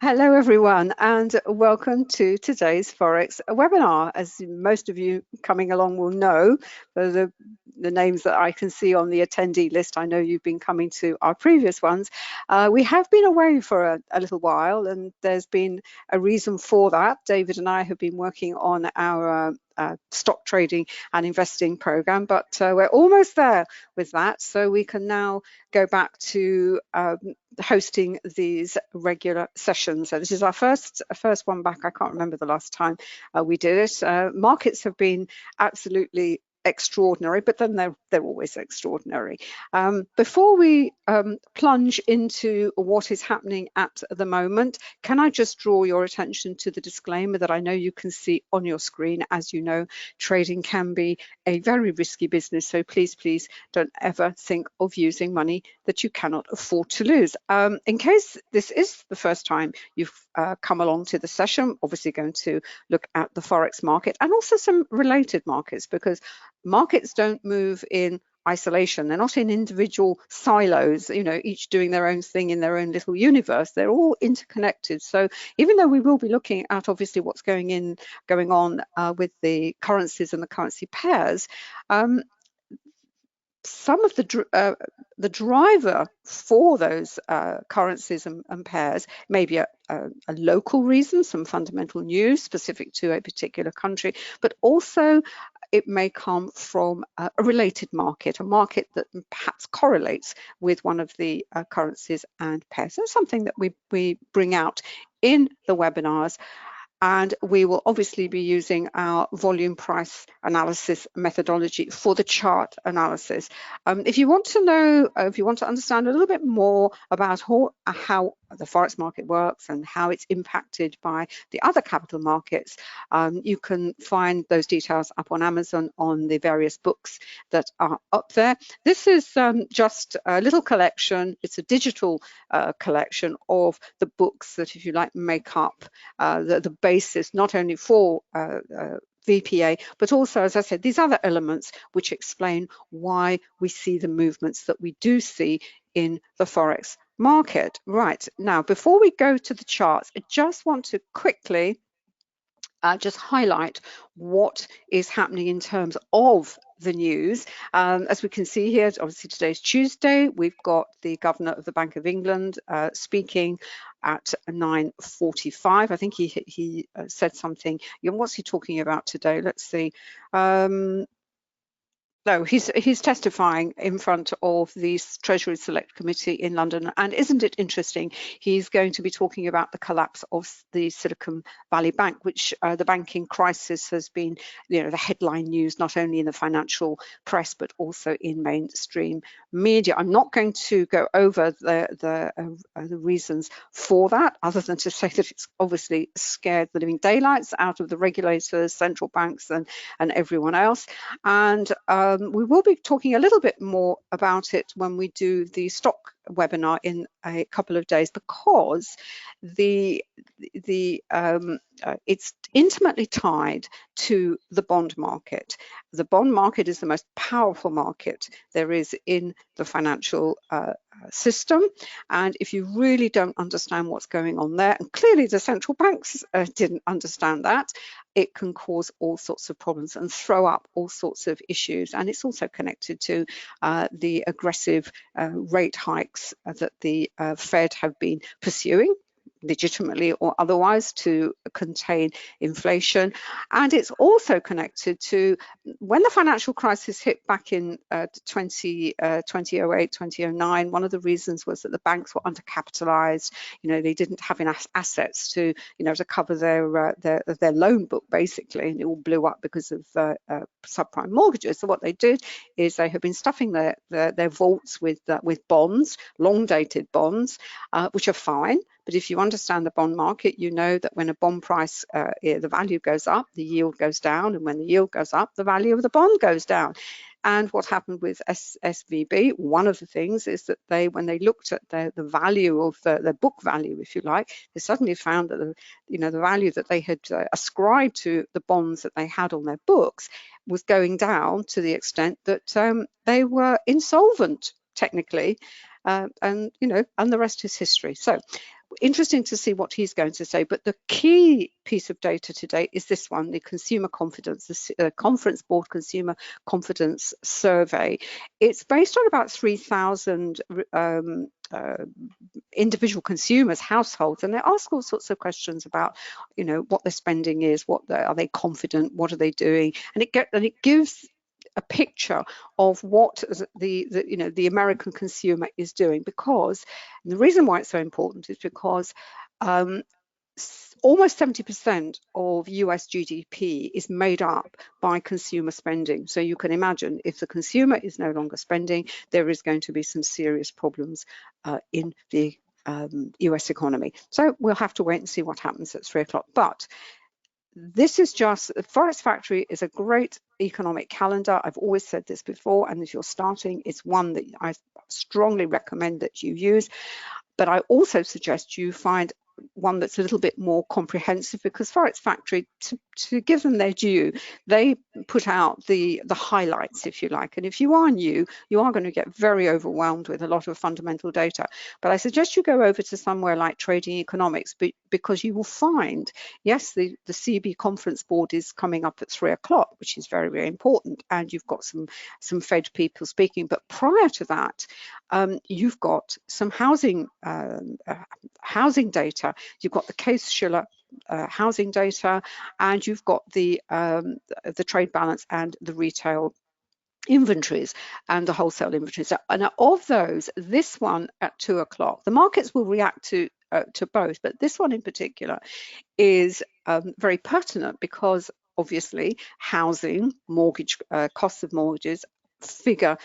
Hello everyone, and welcome to today's Forex webinar. As most of you coming along will know, the names that I can see on the attendee list, I know you've been coming to our previous ones. We have been away for a little while, and there's been a reason for that. David and I have been working on our stock trading and investing program, but we're almost there with that, so we can now go back to hosting these regular sessions. So this is our first one back. I can't remember the last time we did it. Markets have been absolutely extraordinary, but then they're always extraordinary. Before we plunge into what is happening at the moment, can I just draw your attention to the disclaimer that I know you can see on your screen? As you know, trading can be a very risky business, so please don't ever think of using money that you cannot afford to lose. In case this is the first time you've come along to the session, obviously going to look at the Forex market and also some related markets, because markets don't move in isolation. They're not in individual silos, you know, each doing their own thing in their own little universe. They're all interconnected. So even though we will be looking at obviously what's going on with the currencies and the currency pairs, some of the driver for those currencies and pairs may be a local reason, some fundamental news specific to a particular country, but also it may come from a related market, a market that perhaps correlates with one of the currencies and pairs. That's something that we bring out in the webinars. And we will obviously be using our volume price analysis methodology for the chart analysis. If you want to know, if you want to understand a little bit more about how the Forex market works and how it's impacted by the other capital markets, you can find those details up on Amazon on the various books that are up there. This is just a little collection. It's a digital collection of the books that, if you like, make up the basis not only for VPA, but also, as I said, these other elements which explain why we see the movements that we do see in the Forex market. Right, now, before we go to the charts, I just want to quickly just highlight what is happening in terms of the news. As we can see here, obviously today's Tuesday, we've got the Governor of the Bank of England speaking at 9:45. I think he said something. What's he talking about today? Let's see. No, he's testifying in front of the Treasury Select Committee in London, and isn't it interesting? He's going to be talking about the collapse of the Silicon Valley Bank, which the banking crisis has been, you know, the headline news not only in the financial press but also in mainstream media. I'm not going to go over the reasons for that, other than to say that it's obviously scared the living daylights out of the regulators, central banks, and everyone else. And we will be talking a little bit more about it when we do the stock webinar in a couple of days, because it's intimately tied to the bond market. The bond market is the most powerful market there is in the financial system, and if you really don't understand what's going on there, and clearly the central banks didn't understand that, it can cause all sorts of problems and throw up all sorts of issues. And it's also connected to the aggressive rate hikes that the Fed have been pursuing, legitimately or otherwise, to contain inflation. And it's also connected to when the financial crisis hit back in 2008, 2009, one of the reasons was that the banks were undercapitalized. You know, they didn't have enough assets to, you know, to cover their loan book, basically, and it all blew up because of subprime mortgages. So what they did is they have been stuffing their vaults with bonds, long-dated bonds, which are fine. But if you understand the bond market, you know that when a bond price, the value goes up, the yield goes down, and when the yield goes up, the value of the bond goes down. And what happened with SVB, one of the things is that when they looked at the value of their book value, if you like, they suddenly found that the value that they had ascribed to the bonds that they had on their books was going down to the extent that they were insolvent, technically. And the rest is history. So interesting to see what he's going to say. But the key piece of data today is this one, the consumer confidence, the Conference Board Consumer Confidence Survey. It's based on about 3,000 individual consumers, households, and they ask all sorts of questions about, you know, what their spending is, are they confident, what are they doing, and it gives a picture of what the American consumer is doing. Because the reason why it's so important is because almost 70% of US GDP is made up by consumer spending. So you can imagine, if the consumer is no longer spending, there is going to be some serious problems in the US economy. So we'll have to wait and see what happens at 3 o'clock. But this is just, Forex Factory is a great economic calendar. I've always said this before, and if you're starting, it's one that I strongly recommend that you use. But I also suggest you find one that's a little bit more comprehensive, because Forex Factory, to give them their due, they put out the highlights, if you like. And if you are new, you are going to get very overwhelmed with a lot of fundamental data. But I suggest you go over to somewhere like Trading Economics, because you will find, yes, the CB Conference Board is coming up at 3 o'clock, which is very, very important. And you've got some Fed people speaking. But prior to that, you've got some housing data. You've got the Case-Shiller housing data, and you've got the trade balance and the retail inventories and the wholesale inventories. And of those, this one at 2 o'clock, the markets will react to both, but this one in particular is very pertinent, because obviously housing, mortgage, costs of mortgages figure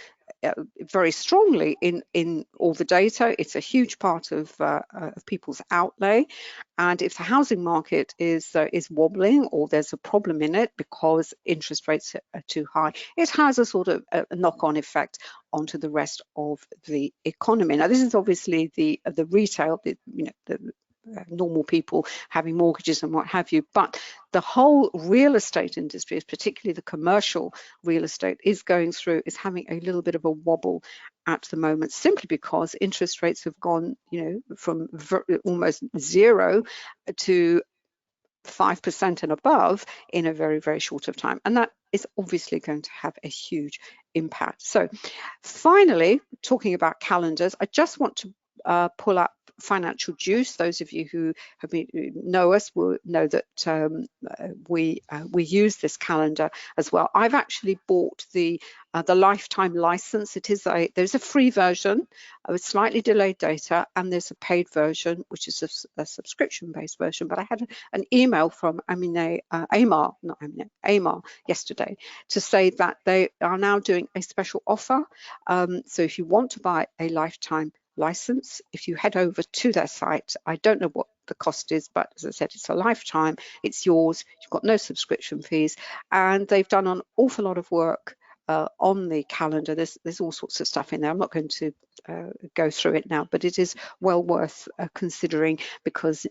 very strongly in all the data. It's a huge part of people's outlay, and if the housing market is wobbling, or there's a problem in it because interest rates are too high, it has a sort of a knock-on effect onto the rest of the economy. Now, this is obviously the retail, the normal people having mortgages and what have you, but the whole real estate industry, particularly the commercial real estate, is having a little bit of a wobble at the moment, simply because interest rates have gone, from almost 0 to 5% and above in a very, very short of time. And that is obviously going to have a huge impact. So finally, talking about calendars, I just want to pull up Financial Juice. Those of you who know us will know that we use this calendar as well. I've actually bought the lifetime license. There's a free version with slightly delayed data, and there's a paid version, which is a subscription-based version. But I had an email from Amar yesterday to say that they are now doing a special offer. So if you want to buy a lifetime license, if you head over to their site, I don't know what the cost is, but as I said, it's a lifetime, it's yours, you've got no subscription fees, and they've done an awful lot of work on the calendar. There's all sorts of stuff in there. I'm not going to go through it now, but it is well worth considering, because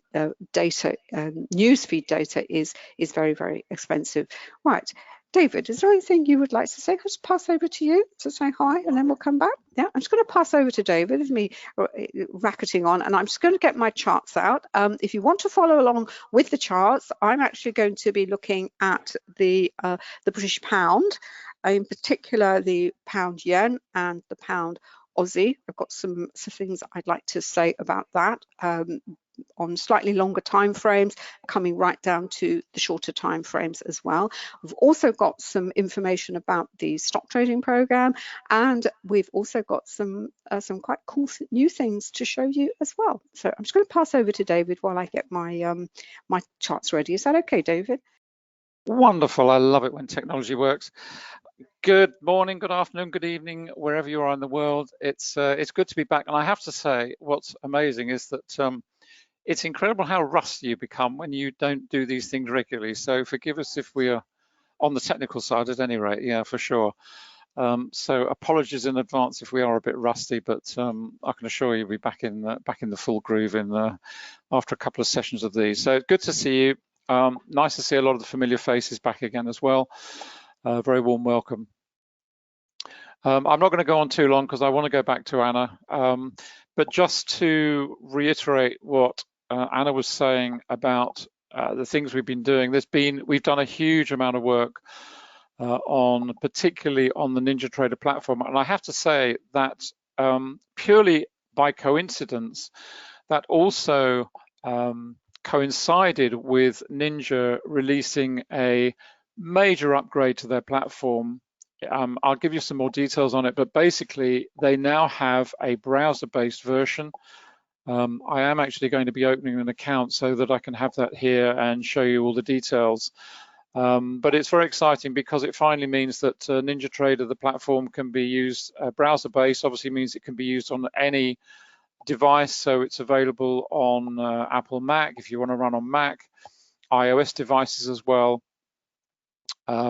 data, newsfeed data is very, very expensive. Right, David, is there anything you would like to say? I'll just pass over to you to say hi, and then we'll come back. Yeah, I'm just going to pass over to David. It's me racketing on, and I'm just going to get my charts out. If you want to follow along with the charts, I'm actually going to be looking at the British pound, in particular the pound yen and the pound Aussie. I've got some things I'd like to say about that. On slightly longer time frames, coming right down to the shorter time frames as well. We've also got some information about the stock trading program, and we've also got some quite cool new things to show you as well. So I'm just going to pass over to David while I get my my charts ready. Is that okay, David? Wonderful. I love it when technology works. Good morning, good afternoon, good evening, wherever you are in the world. It's good to be back, and I have to say, what's amazing is that it's incredible how rusty you become when you don't do these things regularly. So forgive us if we are on the technical side at any rate, yeah, for sure. So apologies in advance if we are a bit rusty, but I can assure you we'll be back in the full groove after a couple of sessions of these. So good to see you. Nice to see a lot of the familiar faces back again as well. Very warm welcome. I'm not going to go on too long because I want to go back to Anna, but just to reiterate what Anna was saying about the things we've been doing, we've done a huge amount of work particularly on the NinjaTrader platform, and I have to say that purely by coincidence, that also coincided with Ninja releasing a major upgrade to their platform. I'll give you some more details on it, but basically they now have a browser-based version. I am actually going to be opening an account so that I can have that here and show you all the details. But it's very exciting because it finally means that NinjaTrader, the platform, can be used browser-based. Obviously means it can be used on any device, so it's available on Apple Mac if you want to run on Mac, iOS devices as well.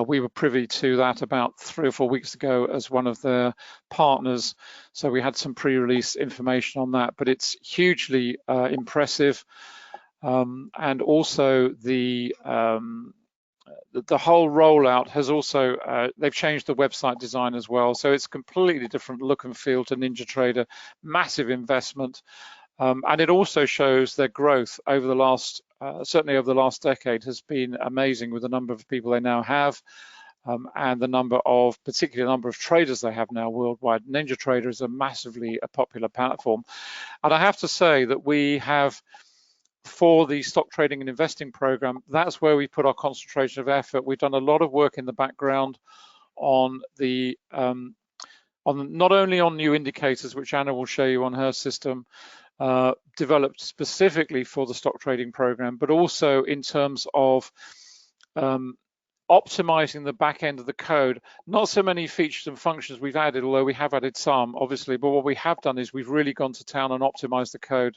We were privy to that about 3 or 4 weeks ago as one of their partners, so we had some pre-release information on that, but it's hugely impressive. And also the whole rollout has also, they've changed the website design as well, so it's completely different look and feel to NinjaTrader, massive investment. And it also shows their growth over the last, certainly over the last decade, has been amazing with the number of people they now have and the number of, particularly the number of traders they have now worldwide. NinjaTrader is a massively popular platform. And I have to say that we have, for the stock trading and investing program, that's where we put our concentration of effort. We've done a lot of work in the background on the, not only on new indicators, which Anna will show you on her system, developed specifically for the stock trading program, but also in terms of optimizing the back end of the code. Not so many features and functions we've added, although we have added some, obviously, but what we have done is we've really gone to town and optimized the code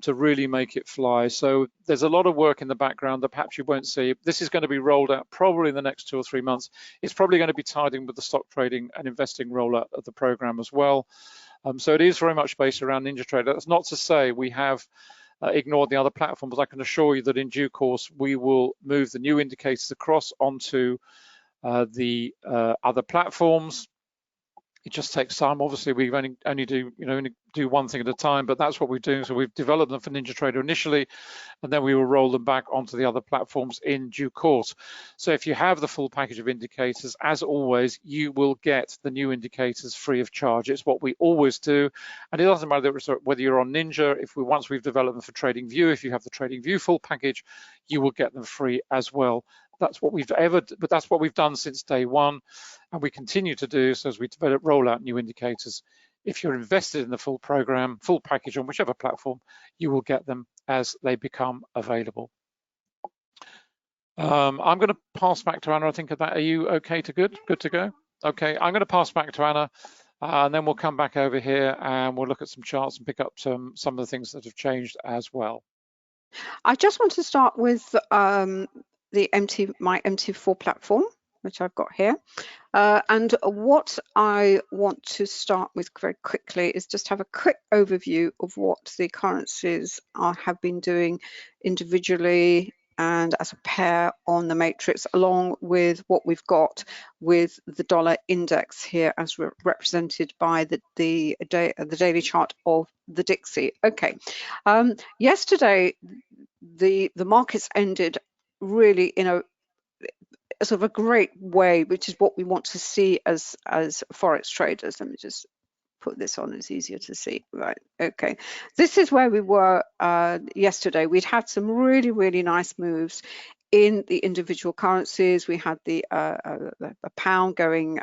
to really make it fly. So there's a lot of work in the background that perhaps you won't see. This is going to be rolled out probably in the next 2 or 3 months. It's probably going to be tied in with the stock trading and investing rollout of the program as well. So it is very much based around NinjaTrader. That's not to say we have ignored the other platforms. I can assure you that in due course, we will move the new indicators across onto the other platforms. It just takes time. Obviously, we only do one thing at a time, but that's what we're doing. So we've developed them for NinjaTrader initially, and then we will roll them back onto the other platforms in due course. So if you have the full package of indicators, as always, you will get the new indicators free of charge. It's what we always do, and it doesn't matter whether you're on Ninja. Once we've developed them for TradingView, if you have the TradingView full package, you will get them free as well. That's what we've done since day one, and we continue to do so as we roll out new indicators. If you're invested in the full program, full package on whichever platform, you will get them as they become available. I'm going to pass back to Anna. I think are you okay to good to go? Okay, I'm going to pass back to Anna, and then we'll come back over here and we'll look at some charts and pick up some of the things that have changed as well. I just want to start with my MT4 platform, which I've got here. And what I want to start with very quickly is just have a quick overview of what the currencies have been doing individually and as a pair on the matrix, along with what we've got with the dollar index here as represented by the daily chart of the Dixie. Okay, yesterday the markets ended really in a sort of a great way, which is what we want to see as Forex traders. Let me just put this on, it's easier to see. Right, okay. This is where we were yesterday. We'd had some really nice moves in the individual currencies. We had the pound going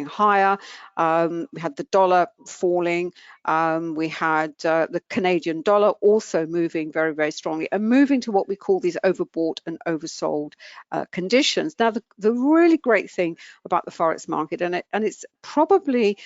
higher. We had the dollar falling. We had the Canadian dollar also moving very strongly and moving to what we call these overbought and oversold conditions. Now, the really great thing about the Forex market, and it's probably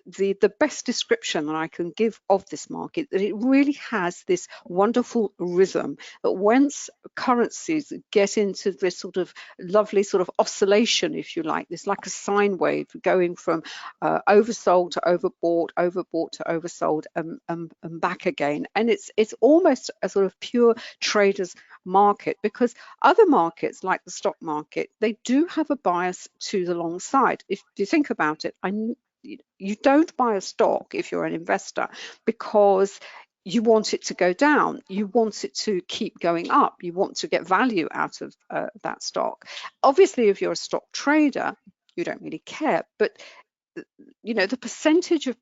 the best description that I can give of this market, that it really has this wonderful rhythm, that once currencies get into this sort of lovely sort of oscillation, if you like, this like a sine wave going from oversold to overbought, overbought to oversold, and back again. And it's almost a sort of pure trader's market, because other markets like the stock market, they do have a bias to the long side. If you think about it, you don't buy a stock if you're an investor because you want it to go down, you want it to keep going up, you want to get value out of that stock. Obviously, if you're a stock trader, you don't really care, but you know, the percentage of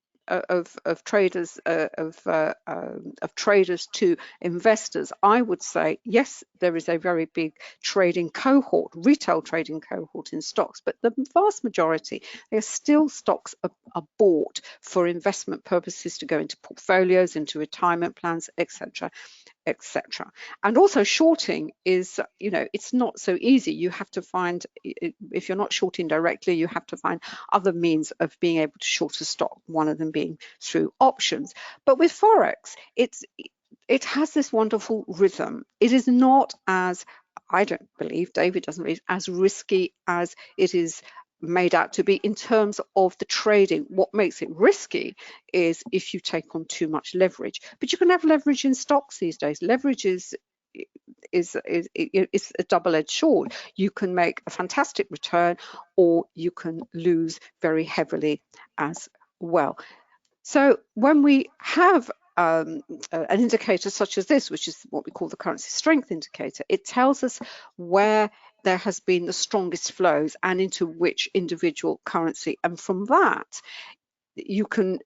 traders of traders to investors, I would say yes, there is a very big trading cohort, retail trading cohort in stocks, but the vast majority, they are still stocks are bought for investment purposes, to go into portfolios, into retirement plans, etc. etc. And also shorting is, you know, it's not so easy. You have to find, if you're not shorting directly, you have to find other means of being able to short a stock, one of them being through options. But with Forex, it has this wonderful rhythm. It is not as, I don't believe, David doesn't believe, as risky as it is made out to be in terms of the trading. What makes it risky is if you take on too much leverage. But you can have leverage in stocks these days. Leverage is a double-edged sword. You can make a fantastic return, or you can lose very heavily as well. So when we have an indicator such as this, which is what we call the currency strength indicator, it tells us where there has been the strongest flows and into which individual currency. And from that, you can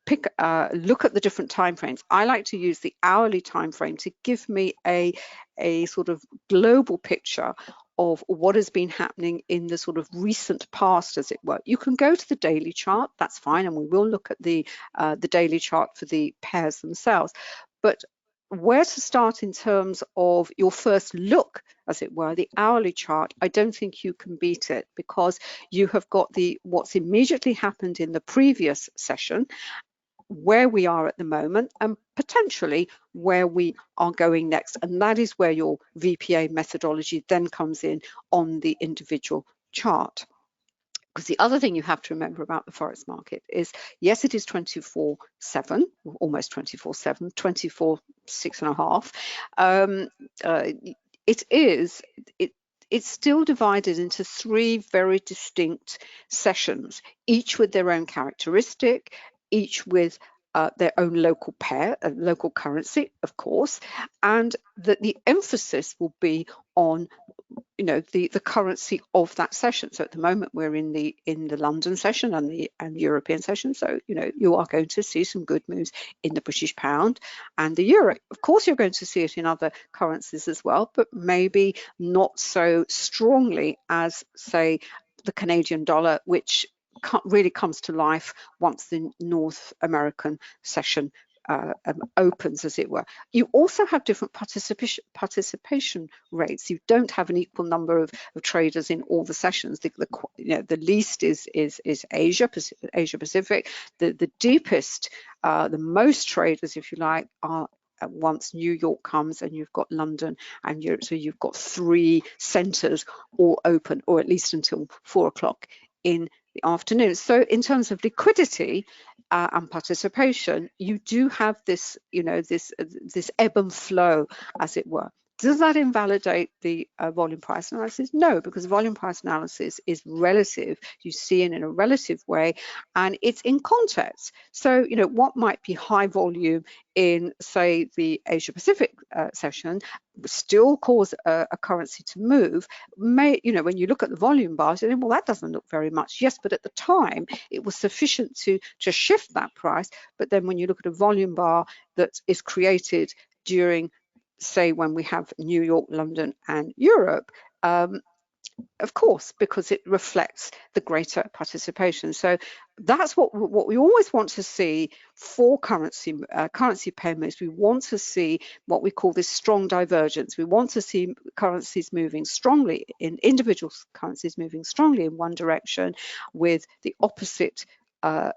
pick look at the different time frames. I like to use the hourly time frame to give me a sort of global picture of what has been happening in the sort of recent past, as it were. You can go to the daily chart, that's fine, and we will look at the daily chart for the pairs themselves. But where to start in terms of your first look, as it were, the hourly chart, I don't think you can beat it, because you have got what's immediately happened in the previous session, where we are at the moment, and potentially where we are going next. And that is where your VPA methodology then comes in on the individual chart. Because the other thing you have to remember about the Forex market is, yes, it is 24/7, almost 24/7, 24/6.5. It's still divided into 3 very distinct sessions, each with their own characteristic, each with their own local pair, local currency, of course, and the emphasis will be on, you know, the currency of that session. So at the moment we're in the London session and the European session. So, you know, you are going to see some good moves in the British pound and the euro. Of course, you're going to see it in other currencies as well, but maybe not so strongly as, say, the Canadian dollar, which really comes to life once the North American session opens, as it were. You also have different participation rates. You don't have an equal number of traders in all the sessions. The least is Asia Pacific. The deepest, the most traders, if you like, are once New York comes, and you've got London and Europe. So you've got 3 centres all open, or at least until 4 o'clock in the afternoon. So in terms of liquidity and participation, you do have this, you know, this ebb and flow, as it were. Does that invalidate the volume price analysis? No, because volume price analysis is relative. You see it in a relative way, and it's in context. So, you know, what might be high volume in, say, the Asia Pacific session still cause a currency to move. You know, when you look at the volume bars, you think, well, that doesn't look very much. Yes, but at the time it was sufficient to shift that price. But then when you look at a volume bar that is created during, say, when we have New York, London and Europe, of course, because it reflects the greater participation. So that's what we always want to see for currency pair moves. We want to see what we call this strong divergence. We want to see currencies moving strongly, in individual currencies moving strongly in one direction, with the opposite a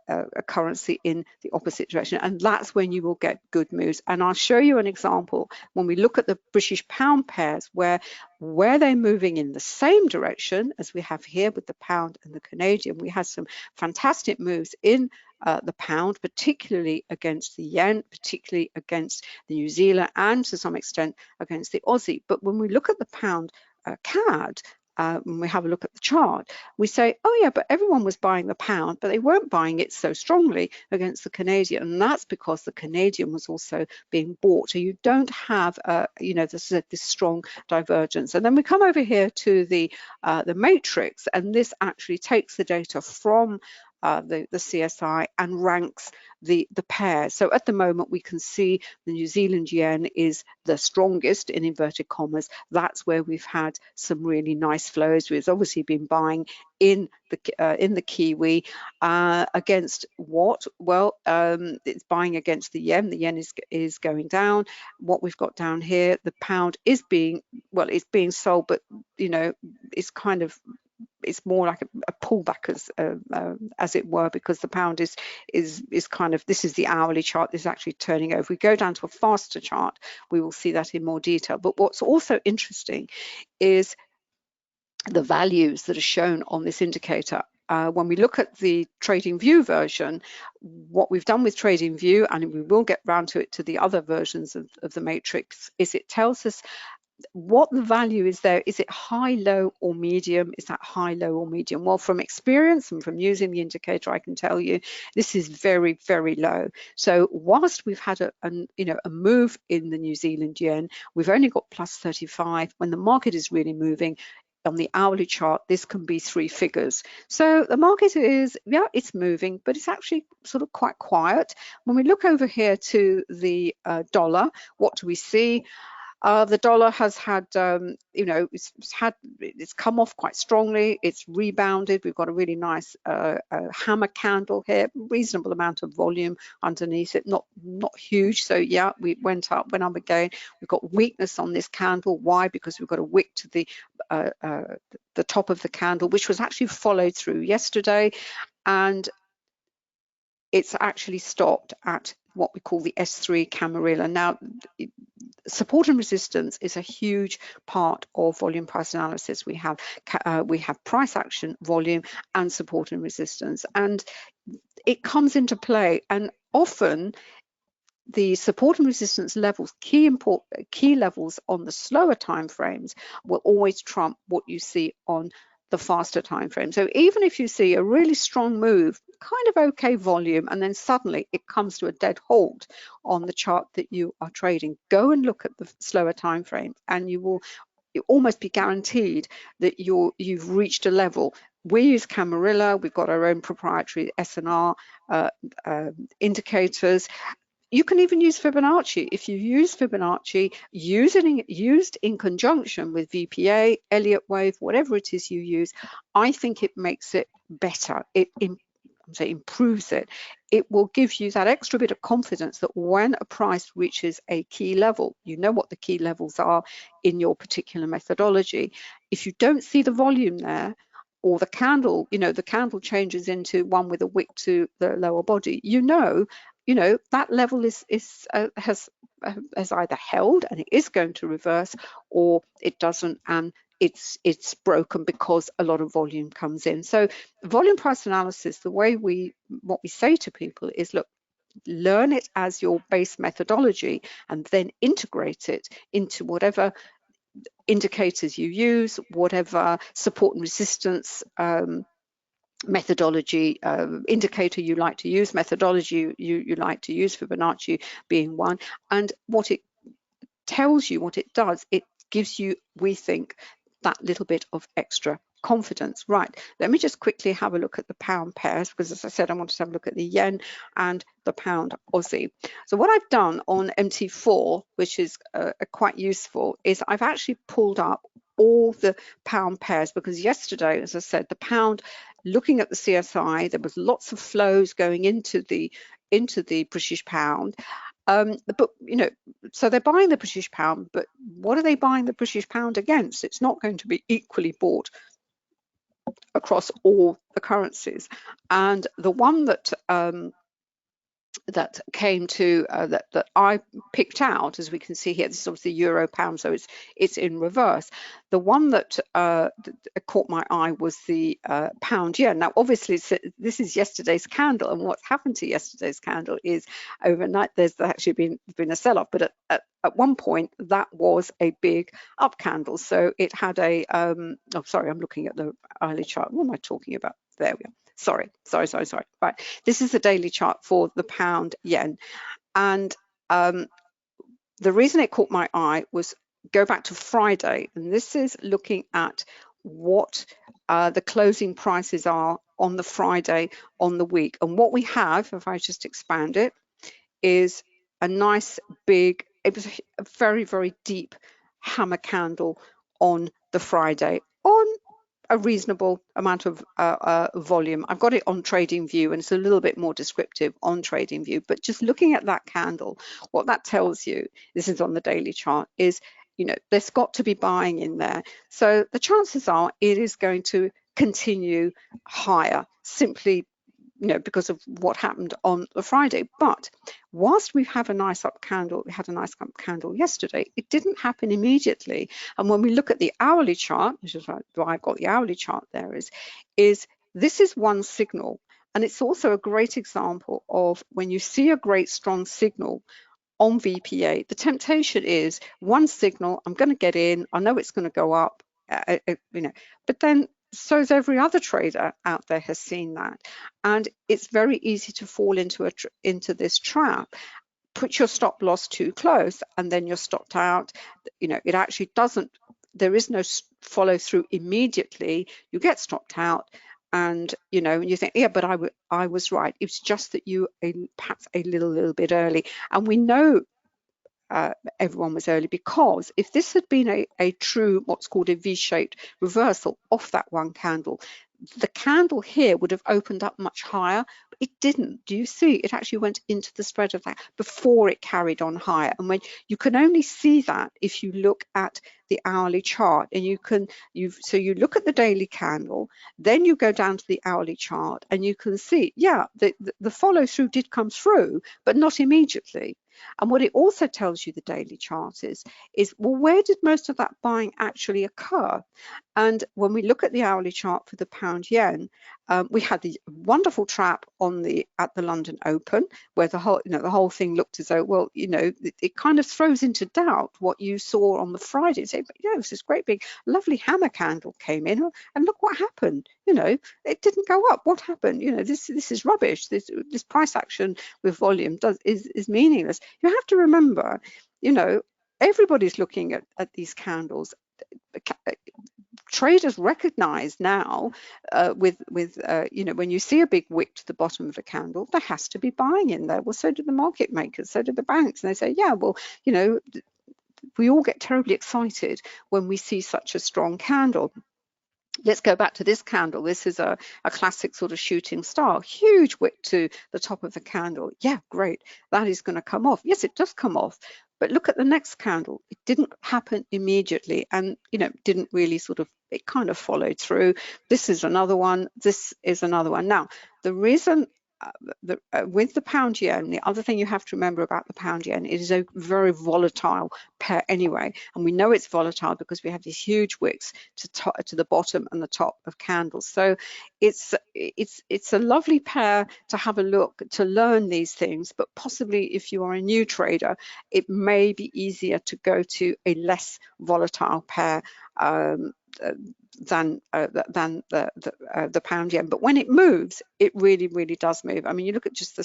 currency in the opposite direction, and that's when you will get good moves. And I'll show you an example when we look at the British pound pairs, where they're moving in the same direction as we have here with the pound and the Canadian. We had some fantastic moves in the pound, particularly against the yen, particularly against the New Zealand, and to some extent against the Aussie. But when we look at the pound CAD, when we have a look at the chart, we say, oh yeah, but everyone was buying the pound, but they weren't buying it so strongly against the Canadian, and that's because the Canadian was also being bought. So you don't have, this strong divergence. And then we come over here to the matrix, and this actually takes the data from the CSI and ranks the pairs. So at the moment, we can see the New Zealand yen is the strongest in inverted commas. That's where we've had some really nice flows. We've obviously been buying in the Kiwi against what? Well, it's buying against the yen. The yen is going down. What we've got down here, the pound is being sold, but it's kind of, it's more like a pullback as it were, because the pound is kind of, this is the hourly chart, this is actually turning over. If we go down to a faster chart, we will see that in more detail. But what's also interesting is the values that are shown on this indicator. When we look at the TradingView version, what we've done with TradingView, and we will get round to it to the other versions of the matrix, is it tells us what the value is there. Is it high, low, or medium? Is that high, low, or medium? Well, from experience and from using the indicator, I can tell you this is very, very low. So whilst we've had a move in the New Zealand yen, we've only got plus 35. When the market is really moving, on the hourly chart, this can be 3 figures. So the market is, yeah, it's moving, but it's actually sort of quite quiet. When we look over here to the dollar, what do we see? The dollar has had, it's come off quite strongly. It's rebounded. We've got a really nice hammer candle here, reasonable amount of volume underneath it, not huge. So yeah, we went up again. We've got weakness on this candle. Why? Because we've got a wick to the top of the candle, which was actually followed through yesterday, and it's actually stopped at what we call the S3 Camarilla. Now, support and resistance is a huge part of volume price analysis. We have price action, volume, and support and resistance, and it comes into play. And often the support and resistance levels, key levels on the slower time frames, will always trump what you see on the faster time frame. So even if you see a really strong move, kind of okay volume, and then suddenly it comes to a dead halt on the chart that you are trading, go and look at the slower time frame, and you almost be guaranteed that you've reached a level. We use Camarilla. We've got our own proprietary S&R indicators. You can even use Fibonacci. If you use Fibonacci, used in conjunction with VPA, Elliott wave, whatever it is you use, I think it makes it better. It improves it. It will give you that extra bit of confidence that when a price reaches a key level, you know what the key levels are in your particular methodology. If you don't see the volume there, or the candle, the candle changes into one with a wick to the lower body, that level has either held and it is going to reverse, or it doesn't and it's broken because a lot of volume comes in. So volume price analysis, what we say to people is, look, learn it as your base methodology and then integrate it into whatever indicators you use, whatever support and resistance methodology indicator you like to use, methodology you like to use, Fibonacci being one. And what it tells you, what it does, it gives you, we think, that little bit of extra confidence. Right, let me just quickly have a look at the pound pairs, because as I said, I wanted to have a look at the yen and the pound Aussie. So what I've done on MT4, which is quite useful, is I've actually pulled up all the pound pairs, because yesterday, as I said, the pound, looking at the CSI, there was lots of flows going into the British pound. But so they're buying the British pound, but what are they buying the British pound against? It's not going to be equally bought across all the currencies. And the one that that came to that I picked out, as we can see here. This is obviously euro pound, so it's in reverse. The one that caught my eye was the pound yen. Now, obviously, this is yesterday's candle, and what's happened to yesterday's candle is overnight there's actually been a sell-off, but at one point that was a big up candle. So it had a oh, sorry, I'm looking at the hourly chart. What am I talking about? There we are. Sorry. Right. This is the daily chart for the pound yen. And the reason it caught my eye was go back to Friday. And this is looking at what the closing prices are on the Friday on the week. And what we have, if I just expand it, is a nice big, it was a very, very deep hammer candle on the Friday on a reasonable amount of volume. I've got it on TradingView, and it's a little bit more descriptive on TradingView, but just looking at that candle, what that tells you, this is on the daily chart, is, you know, there's got to be buying in there. So the chances are it is going to continue higher, simply, you know, because of what happened on the Friday. But whilst we have a nice up candle, we had a nice up candle yesterday, it didn't happen immediately. And when we look at the hourly chart, which is why I've got the hourly chart there, is this is one signal. And it's also a great example of when you see a great strong signal on VPA, the temptation is one signal, I'm going to get in, I know it's going to go up, you know, but then so as every other trader out there has seen that, and it's very easy to fall into this trap. Put your stop loss too close, and then you're stopped out. You know, it actually doesn't. There is no follow through immediately. You get stopped out, and you know, and you think, yeah, but I was right. It's just that you perhaps a little bit early, and we know. Everyone was early, because if this had been a true, what's called a V-shaped reversal off that one candle, the candle here would have opened up much higher, but it didn't. Do you see? It actually went into the spread of that before it carried on higher. And when you can only see that if you look at the hourly chart, and so you look at the daily candle, then you go down to the hourly chart, and you can see, yeah, the follow through did come through, but not immediately. And what it also tells you, the daily chart, is well, where did most of that buying actually occur? And when we look at the hourly chart for the pound yen, we had the wonderful trap at the London Open, where the whole thing looked as though, well, you know, it kind of throws into doubt what you saw on the Friday. Say, but yeah, it was this great big lovely hammer candle came in, and look what happened. You know, it didn't go up. What happened? You know, this is rubbish. This price action with volume is meaningless. You have to remember, you know, everybody's looking at these candles. Traders recognize now you know, when you see a big wick to the bottom of a candle, there has to be buying in there. Well, so do the market makers, so do the banks, and they say, yeah, well, you know, we all get terribly excited when we see such a strong candle. Let's go back to this candle. This is a classic sort of shooting star, huge wick to the top of the candle. Yeah, great. That is going to come off. Yes, it does come off. But look at the next candle. It didn't happen immediately, and you know, didn't really it kind of followed through. This is another one. This is another one. Now, the reason with the pound yen, the other thing you have to remember about the pound yen, it is a very volatile pair anyway, and we know it's volatile because we have these huge wicks to the bottom and the top of candles. So it's a lovely pair to have a look, to learn these things, but possibly if you are a new trader, it may be easier to go to a less volatile pair than the pound yen. But when it moves, it really does move. I mean, you look at just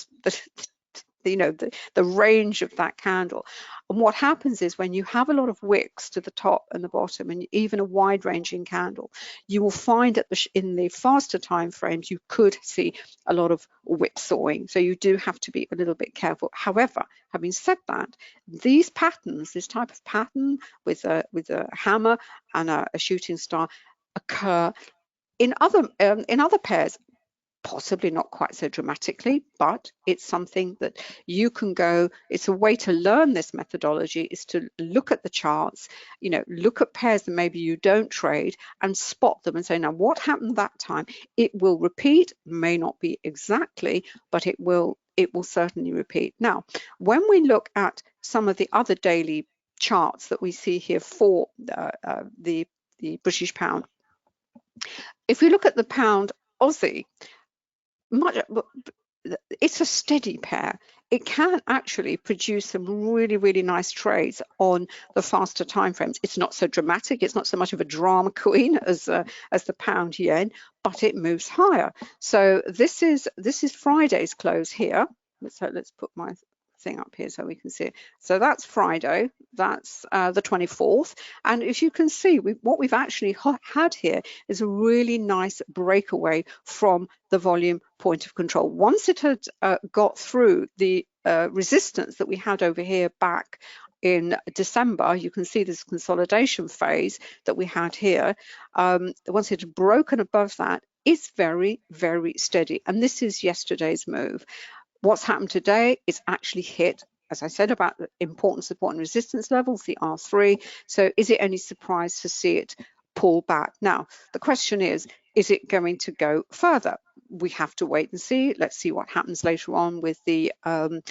the range of that candle, and what happens is when you have a lot of wicks to the top and the bottom, and even a wide-ranging candle, you will find that in the faster time frames you could see a lot of whipsawing. So you do have to be a little bit careful. However, having said that, these patterns, this type of pattern with a hammer and a shooting star, occur in other pairs, possibly not quite so dramatically, but it's something that you can go. It's a way to learn this methodology, is to look at the charts, you know, look at pairs that maybe you don't trade and spot them and say, now what happened that time? It will repeat, may not be exactly, but it will it will certainly repeat. Now, when we look at some of the other daily charts that we see here for the British pound, if we look at the pound Aussie, it's a steady pair. It can actually produce some really, really nice trades on the faster timeframes. It's not so dramatic. It's not so much of a drama queen as the pound yen, but it moves higher. So this is Friday's close here. So let's put my thing up here so we can see it. So that's Friday. That's the 24th. And as you can see, what we've actually had here is a really nice breakaway from the volume point of control. Once it had got through the resistance that we had over here back in December, you can see this consolidation phase that we had here. Once it had broken above that, it's very, very steady. And this is yesterday's move. What's happened today is actually hit, as I said, about the important support and resistance levels, the R3. So is it any surprise to see it pull back? Now, the question is it going to go further? We have to wait and see. Let's see what happens later on with the Aussie.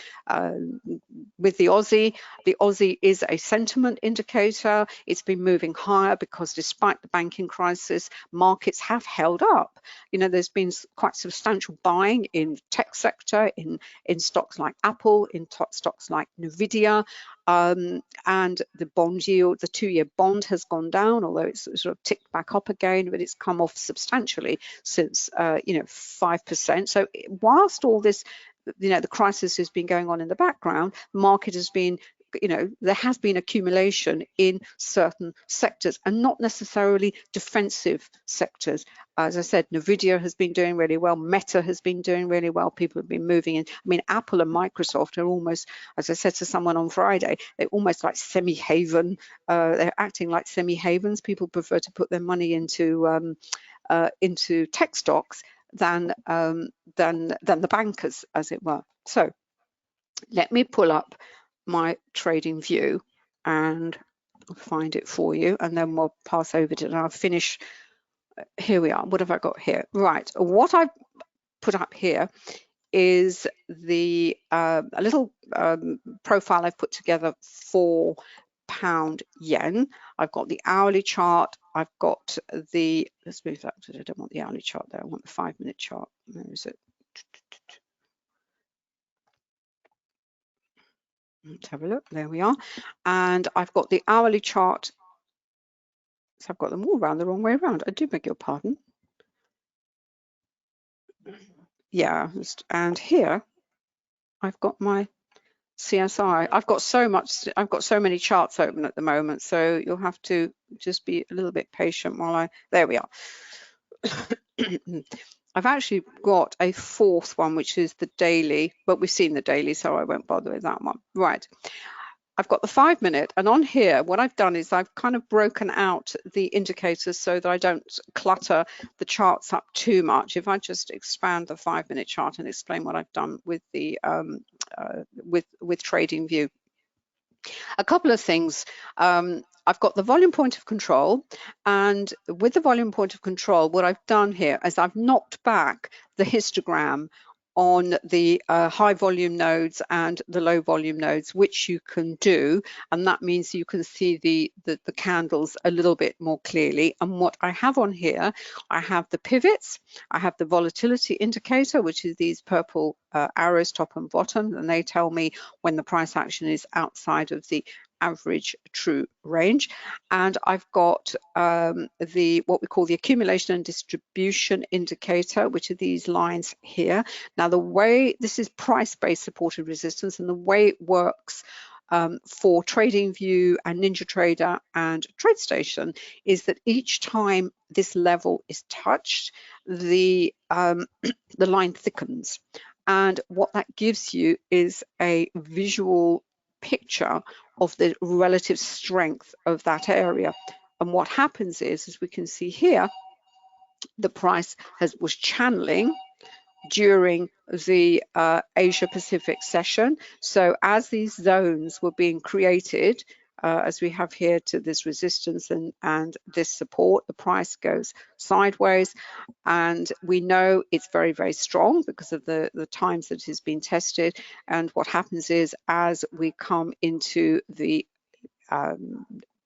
The Aussie is a sentiment indicator. It's been moving higher because despite the banking crisis, markets have held up. You know, there's been quite substantial buying in tech sector, in stocks like Apple, in stocks like Nvidia. And the bond yield, the 2-year bond has gone down, although it's sort of ticked back up again, but it's come off substantially since, 5%. So whilst all this, the crisis has been going on in the background, the market has been, there has been accumulation in certain sectors and not necessarily defensive sectors. As I said, Nvidia has been doing really well. Meta has been doing really well. People have been moving in. I mean, Apple and Microsoft are almost, as I said to someone on Friday, they're almost like semi-haven. They're acting like semi-havens. People prefer to put their money into tech stocks than the bankers, as it were. So let me pull up my trading view and find it for you, and then we'll pass over to it and I'll finish. Here we are. What have I got here? Right, what I've put up here is the a little profile I've put together for pound yen. I've got the hourly chart. I've got the, let's move that. I don't want the hourly chart there. I want the 5-minute chart. Where is it? Let's have a look. There we are. And I've got the hourly chart. So I've got them all around the wrong way around. I do beg your pardon. Yeah, and here I've got my CSI. I've got so many charts open at the moment, so you'll have to just be a little bit patient while there we are. I've actually got a fourth one, which is the daily, but we've seen the daily, so I won't bother with that one. Right. I've got the 5-minute, and on here, what I've done is I've kind of broken out the indicators so that I don't clutter the charts up too much. If I just expand the 5-minute chart and explain what I've done with the with TradingView. A couple of things. I've got the volume point of control, and with the volume point of control, what I've done here is I've knocked back the histogram on the high volume nodes and the low volume nodes, which you can do, and that means you can see the candles a little bit more clearly. And what I have on here, I have the pivots, I have the volatility indicator, which is these purple arrows top and bottom, and they tell me when the price action is outside of the average true range. And I've got what we call the accumulation and distribution indicator, which are these lines here. Now the way this is price-based support and resistance, and the way it works for TradingView and NinjaTrader and TradeStation is that each time this level is touched, the line thickens, and what that gives you is a visual picture of the relative strength of that area. And what happens is, as we can see here, the price was channeling during the Asia Pacific session. So as these zones were being created, as we have here, to this resistance and this support. The price goes sideways, and we know it's very, very strong because of the times that it has been tested. And what happens is, as we come into the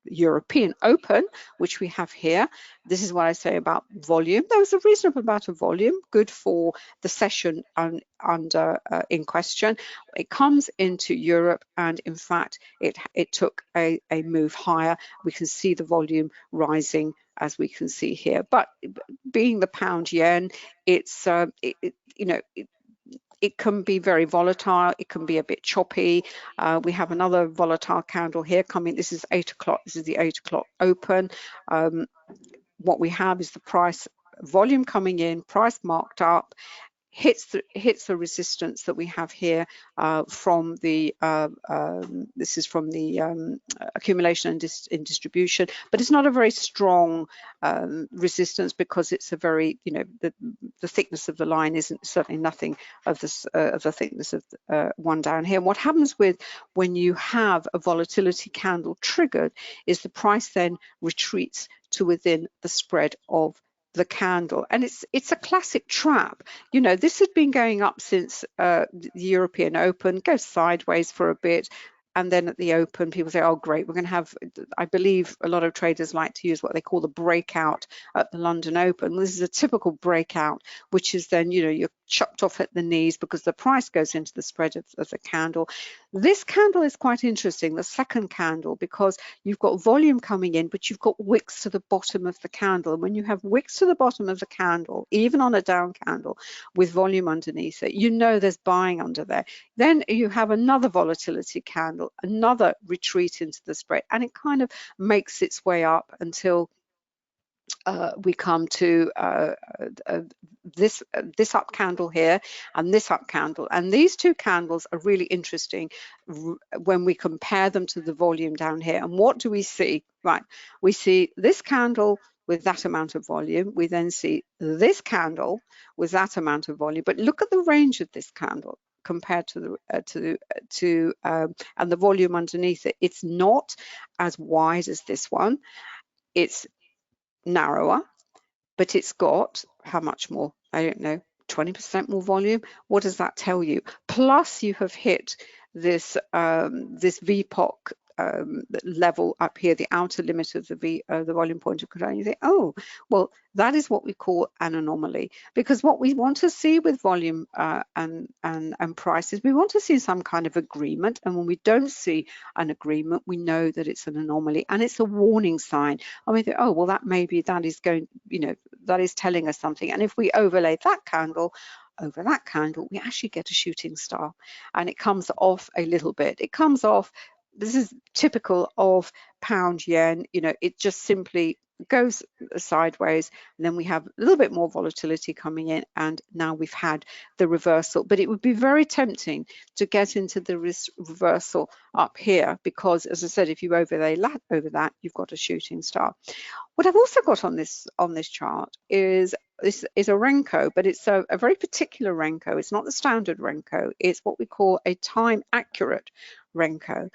European Open, which we have here, this is what I say about volume. There was a reasonable amount of volume, good for the session in question. It comes into Europe, and in fact, it took a move higher. We can see the volume rising, as we can see here. But being the pound yen, it's it can be very volatile. It can be a bit choppy. We have another volatile candle here coming. This is 8 o'clock. This is the 8 o'clock open. What we have is the price volume coming in, price marked up, hits the resistance that we have here from the this is from the accumulation and distribution, but it's not a very strong resistance, because it's a very, the thickness of the line isn't certainly nothing of this of the thickness of one down here. And what happens when you have a volatility candle triggered is the price then retreats to within the spread of the candle, and it's a classic trap. This had been going up since the European Open, goes sideways for a bit, and then at the open, people say, oh great, we're going to have, I believe a lot of traders like to use what they call the breakout at the London Open. This is a typical breakout, which is then, you're chopped off at the knees because the price goes into the spread of the candle. This candle is quite interesting, the second candle, because you've got volume coming in, but you've got wicks to the bottom of the candle. And when you have wicks to the bottom of the candle, even on a down candle with volume underneath it, there's buying under there. Then you have another volatility candle, another retreat into the spread, and it kind of makes its way up until we come to this up candle here and this up candle. And these two candles are really interesting when we compare them to the volume down here. And what do we see? Right, we see this candle with that amount of volume. We then see this candle with that amount of volume. But look at the range of this candle compared to the and the volume underneath it. It's not as wide as this one. It's narrower, but it's got how much more? I don't know, 20% more volume. What does that tell you? Plus, you have hit this this VPOC level up here, the outer limit of the volume point of control. And you think, oh, well, that is what we call an anomaly, because what we want to see with volume and prices, we want to see some kind of agreement. And when we don't see an agreement, we know that it's an anomaly, and it's a warning sign. And we think, oh, well, that is going, that is telling us something. And if we overlay that candle over that candle, we actually get a shooting star, and it comes off a little bit. It comes off. This is typical of pound yen. It just simply goes sideways, and then we have a little bit more volatility coming in, and now we've had the reversal. But it would be very tempting to get into the reversal up here, because, as I said, if you overlay over that, you've got a shooting star. What I've also got on this chart is this is a Renko, but it's a very particular Renko. It's not the standard Renko. It's what we call a time accurate Renko.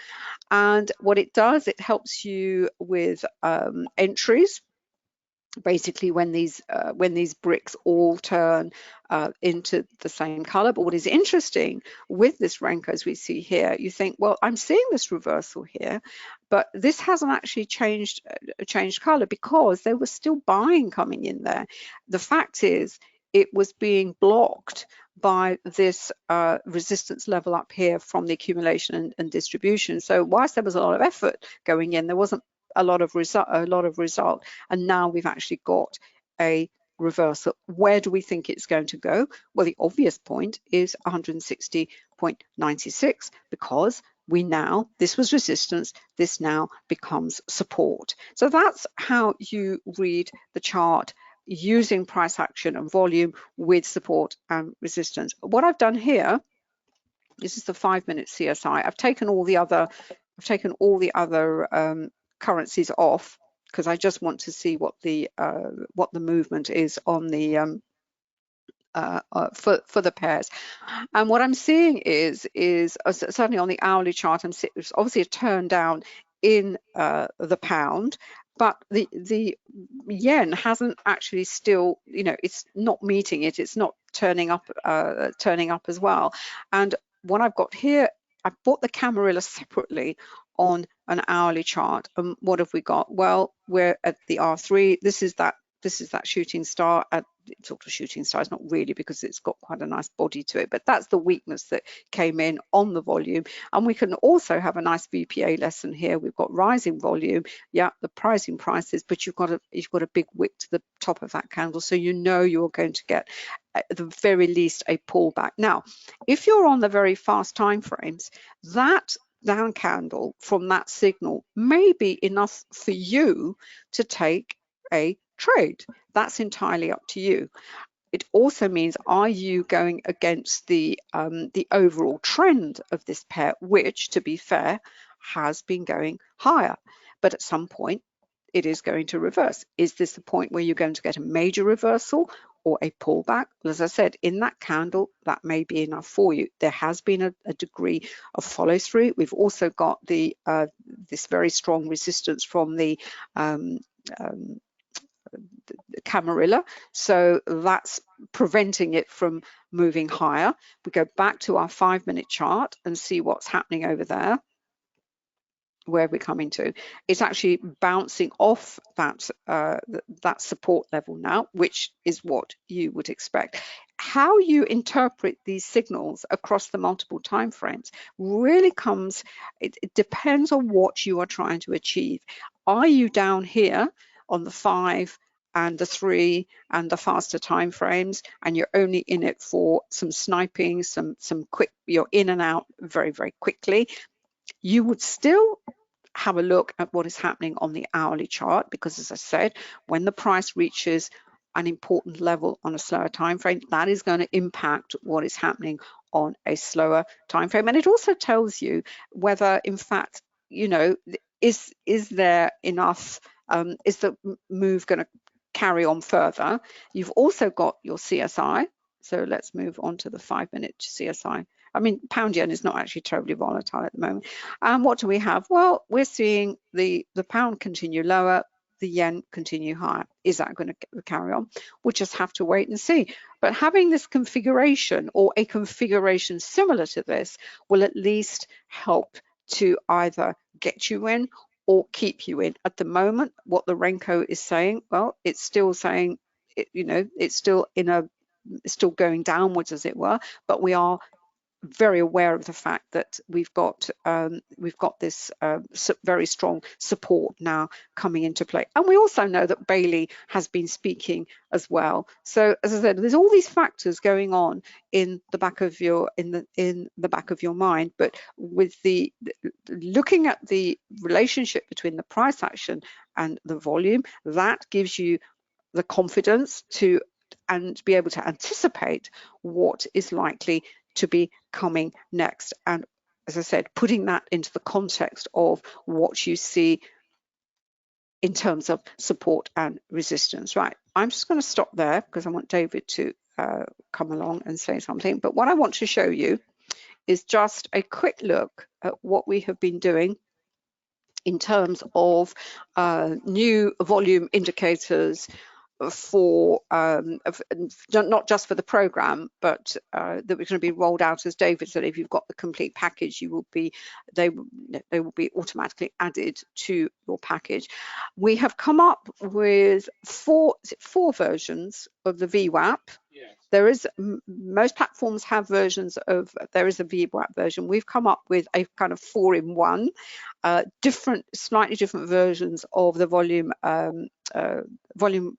And what it does, it helps you with entries. Basically, when these bricks all turn into the same color. But what is interesting with this Renko, as we see here, you think, well, I'm seeing this reversal here, but this hasn't actually changed color, because there was still buying coming in there. The fact is, it was being blocked by this resistance level up here from the accumulation and distribution. So whilst there was a lot of effort going in, there wasn't a lot of result, and now we've actually got a reversal. Where do we think it's going to go? Well, the obvious point is 160.96, because this was resistance, this now becomes support. So that's how you read the chart, using price action and volume with support and resistance. What I've done here, this is the 5-minute CSI. I've taken all the other currencies off, because I just want to see what the movement is on the for the pairs. And what I'm seeing is certainly on the hourly chart, it's obviously a turn down in the pound, but the yen hasn't actually still, you know, it's not meeting it. It's not turning up as well. And what I've got here, I've bought the Camarilla separately on an hourly chart. And what have we got? Well, we're at the R3. This is that shooting star. It's sort of shooting star. It's not really, because it's got quite a nice body to it, but that's the weakness that came in on the volume. And we can also have a nice VPA lesson here. We've got rising volume, yeah, the pricing prices, but you've got a big wick to the top of that candle, so you know you're going to get at the very least a pullback. Now, if you're on the very fast time frames, that down candle from that signal may be enough for you to take a trade. That's entirely up to you. It also means, are you going against the overall trend of this pair, which, to be fair, has been going higher, but at some point it is going to reverse. Is this the point where you're going to get a major reversal or a pullback? Well, as I said, in that candle, that may be enough for you. There has been a degree of follow through. We've also got the this very strong resistance from the Camarilla, so that's preventing it from moving higher. We go back to our 5-minute chart and see what's happening over there. Where we're coming to, it's actually bouncing off that that support level now, which is what you would expect. How you interpret these signals across the multiple time frames really comes, it depends on what you are trying to achieve. Are you down here on the 5 and the 3 and the faster time frames, and you're only in it for some sniping, some quick, you're in and out very, very quickly? You would still have a look at what is happening on the hourly chart, because, as I said, when the price reaches an important level on a slower time frame, that is going to impact what is happening on a slower time frame. And it also tells you whether, in fact, you know, is there enough, is the move going to carry on further? You've also got your CSI. So let's move on to the 5-minute CSI. I mean, pound yen is not actually terribly volatile at the moment. And what do we have? Well, we're seeing the pound continue lower, the yen continue higher. Is that going to carry on? We'll just have to wait and see. But having this configuration, or a configuration similar to this, will at least help to either get you in or keep you in. At the moment, what the Renko is saying, well, it's still saying, you know, it's still going downwards, as it were, but we are very aware of the fact that we've got this very strong support now coming into play. And we also know that Bailey has been speaking as well. So, as I said, there's all these factors going on in the back of your back of your mind. But with the looking at the relationship between the price action and the volume, that gives you the confidence to be able to anticipate what is likely to be coming next. And as I said, putting that into the context of what you see in terms of support and resistance. Right, I'm just going to stop there because I want David to come along and say something. But what I want to show you is just a quick look at what we have been doing in terms of new volume indicators for not just for the program, but that we're going to be rolled out, as David said. If you've got the complete package, you will be they will be automatically added to your package. We have come up with four versions of the VWAP. Yes. There is, most platforms have versions of, there is a VWAP version. We've come up with a kind of 4-in-1, slightly different versions of the volume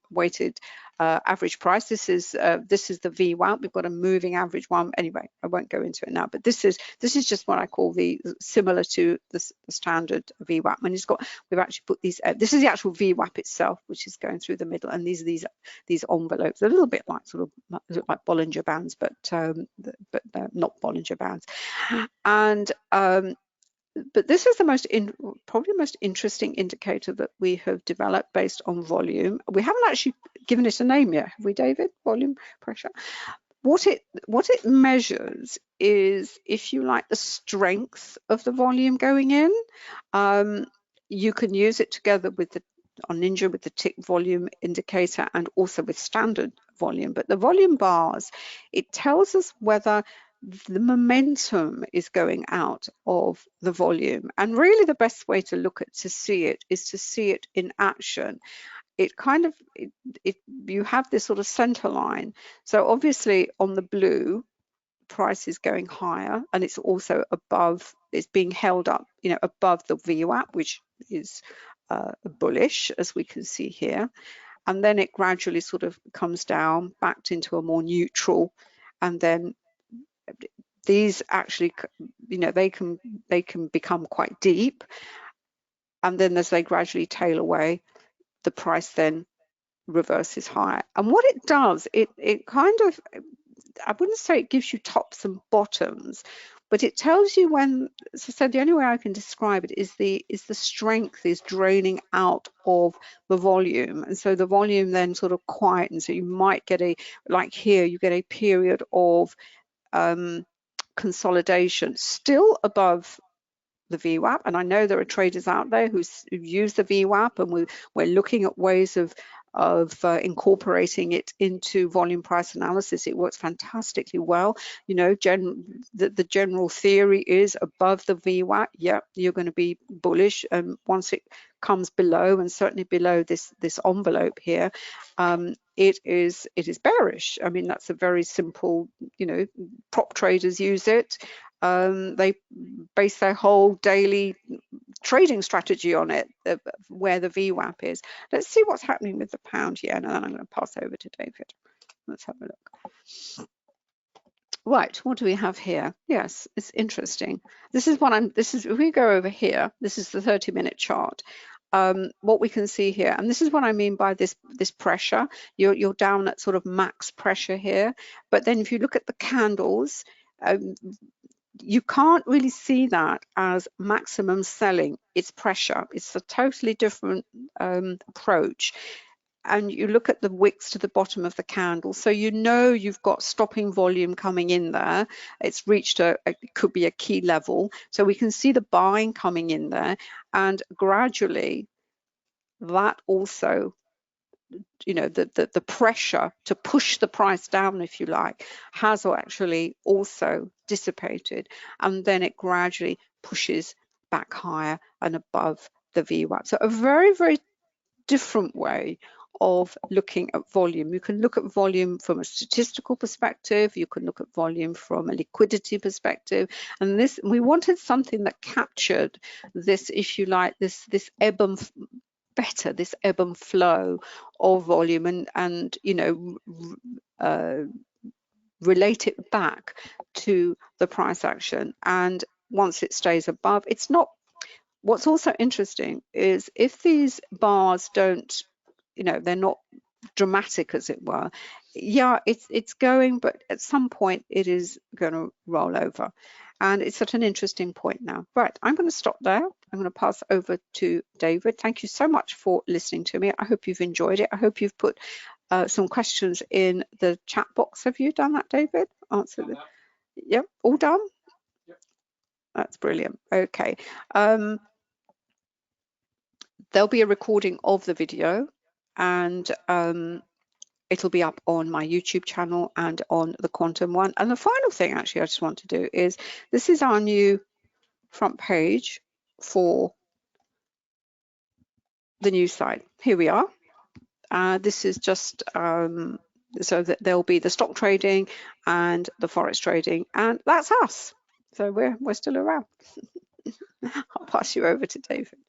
weighted average price. This is the VWAP. We've got a moving average one. Anyway, I won't go into it now, but this is just what I call the similar to the standard VWAP. And we've actually put these. This is the actual VWAP itself, which is going through the middle, and these envelopes, a little bit like look like Bollinger Bands, but not Bollinger Bands. And but this is probably the most interesting indicator that we have developed based on volume. We haven't actually given it a name yet, have we, David? Volume pressure. What it measures is, if you like, the strength of the volume going in. you can use it together with the on Ninja with the tick volume indicator and also with standard volume. But the volume bars, it tells us whether the momentum is going out of the volume. And really the best way to look at to see it is to see it in action. It kind of, you have this sort of center line. So obviously on the blue, price is going higher, and it's also above, it's being held up, you know, above the VWAP, which is bullish, as we can see here. And then it gradually sort of comes down back into a more neutral, and then these actually, you know, they can become quite deep, and then as they gradually tail away, the price then reverses higher. And what it does, it kind of, I wouldn't say it gives you tops and bottoms, but it tells you when, as I said, the only way I can describe it is the strength is draining out of the volume. And so the volume then sort of quietens. So you might get a, like here, you get a period of consolidation still above the VWAP, and I know there are traders out there who use the VWAP, and we're looking at ways of incorporating it into volume price analysis. It works fantastically well. You know, the general theory is above the VWAP, yeah, you're going to be bullish, and once it comes below, and certainly below this envelope here, it is bearish. I mean, that's a very simple, you know, prop traders use it. They base their whole daily trading strategy on it, where the VWAP is. Let's see what's happening with the pound yen, and then I'm going to pass over to David. Let's have a look. Right, what do we have here? Yes, it's interesting. This is if we go over here, this is the 30-minute chart. What we can see here, and this is what I mean by this pressure. You're down at sort of max pressure here, but then if you look at the candles, you can't really see that as maximum selling. It's pressure. It's a totally different approach. And you look at the wicks to the bottom of the candle, so you know you've got stopping volume coming in there. It's reached it could be a key level, so we can see the buying coming in there, and gradually that also, you know, the pressure to push the price down, if you like, has actually also dissipated, and then it gradually pushes back higher and above the VWAP. So a very, very different way of looking at volume. You can look at volume from a statistical perspective, you can look at volume from a liquidity perspective, and this, we wanted something that captured this, if you like, this ebb and better, this ebb and flow of volume, and you know, relate it back to the price action. And once it stays above, it's not. What's also interesting is if these bars don't, you know, they're not dramatic, as it were, yeah, it's going, but at some point it is going to roll over. And it's at an interesting point now. Right, I'm going to stop there. I'm going to pass over to David. Thank you so much for listening to me. I hope you've enjoyed it. I hope you've put some questions in the chat box. Have you done that, David? Answer them. Yep, all done? Yep. That's brilliant. Okay. There'll be a recording of the video, and it'll be up on my YouTube channel and on the Quantum one. And the final thing actually I just want to do is, this is our new front page for the news site. Here we are. This is just so that there'll be the stock trading and the Forex trading, and that's us. So we're still around. I'll pass you over to David.